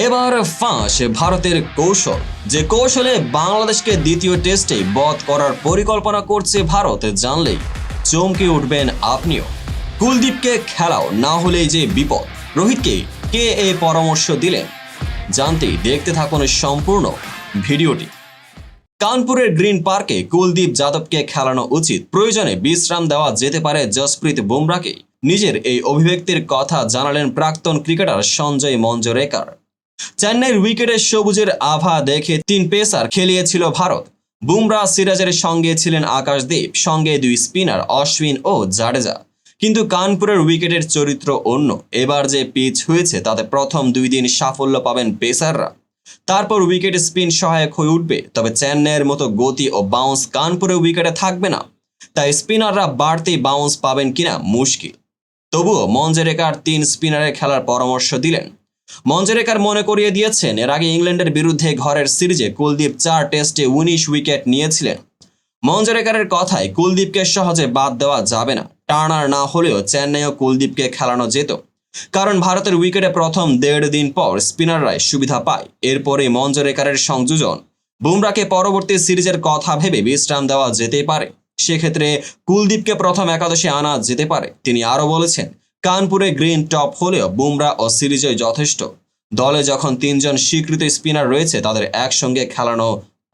এবার ফাঁস ভারতের কৌশল, যে কৌশলে বাংলাদেশকে দ্বিতীয় টেস্টে বধ করার পরিকল্পনা করছে ভারত, জানলেই চমকে উঠবেন আপনিও। কুলদীপকে খেলাও, না হলেই যে বিপদ। রোহিতকে কে এই পরামর্শ দিলেন? জানতে দেখতে থাকুন সম্পূর্ণ ভিডিওটি। কানপুরের গ্রিন পার্কে কুলদীপ যাদবকে খেলানো উচিত, প্রয়োজনে বিশ্রাম দেওয়া যেতে পারে জসপ্রীত বুমরাকে। নিজের এই অভিব্যক্তির কথা জানালেন প্রাক্তন ক্রিকেটার সঞ্জয় মঞ্জরেকর। চেন্নাইয়ের উইকেটে সবুজের আভা দেখে 3 পেসার খেলিয়েছিল ভারত। বুমরা, সিরাজের সঙ্গে ছিলেন আকাশদীপ, সঙ্গে 2 স্পিনার অশ্বিন ও জাডেজা। কিন্তু কানপুরের উইকেটের চরিত্র অন্য। এবার যে পিচ হয়েছে তাতে প্রথম 2 দিন সাফল্য পাবেন পেসাররা, তারপর উইকেট স্পিন সহায়ক হয়ে উঠবে। তবে চেন্নাইয়ের মতো গতি ও বাউন্স কানপুরের উইকেটে থাকবে না, তাই স্পিনাররা বাড়তি বাউন্স পাবেন কিনা মুশকিল। তবুও মঞ্জরেকর 3 স্পিনারের খেলার পরামর্শ দিলেন। মঞ্জরেকর মনে করিয়ে দিয়েছেন, এর আগে ইংল্যান্ডের বিরুদ্ধে ঘরের সিরিজে কুলদীপ 4 টেস্টে 19 উইকেট নিয়েছিলেন। মঞ্জরেকরের কথায় কুলদীপকে সহজে বাদ দেওয়া যাবে না। টার্নার না হলেও চেন্নাইও কুলদীপকে খেলানো যেত, কারণ ভারতের উইকেটে প্রথম 1.5 দিন পর স্পিনাররাই সুবিধা পায়। এরপরে মঞ্জরেকরের সংযোজন। বুমরাকে পরবর্তী সিরিজের কথা ভেবে বিশ্রাম দেওয়া যেতে পারে, সেক্ষেত্রে কুলদীপকে প্রথম একাদশে আনা যেতে পারে। তিনি আরও বলেছেন, কানপুরে গ্রিন টপ হলেও বুমরা ও সিরিজে যথেষ্ট। দলে যখন 3 জন স্বীকৃত স্পিনার রয়েছে, তাদের একসঙ্গে খেলানো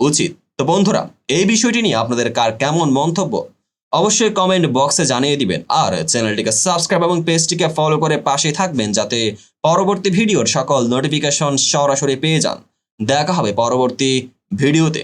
উচিত। তো বন্ধুরা, এই বিষয়টি নিয়ে আপনাদের কার কেমন মন্তব্য অবশ্যই কমেন্ট বক্সে জানিয়ে দিবেন। আর চ্যানেলটিকে সাবস্ক্রাইব এবং পেজটিকে ফলো করে পাশে থাকবেন, যাতে পরবর্তী ভিডিওর সকল নোটিফিকেশন সরাসরি পেয়ে যান। দেখা হবে পরবর্তী ভিডিওতে।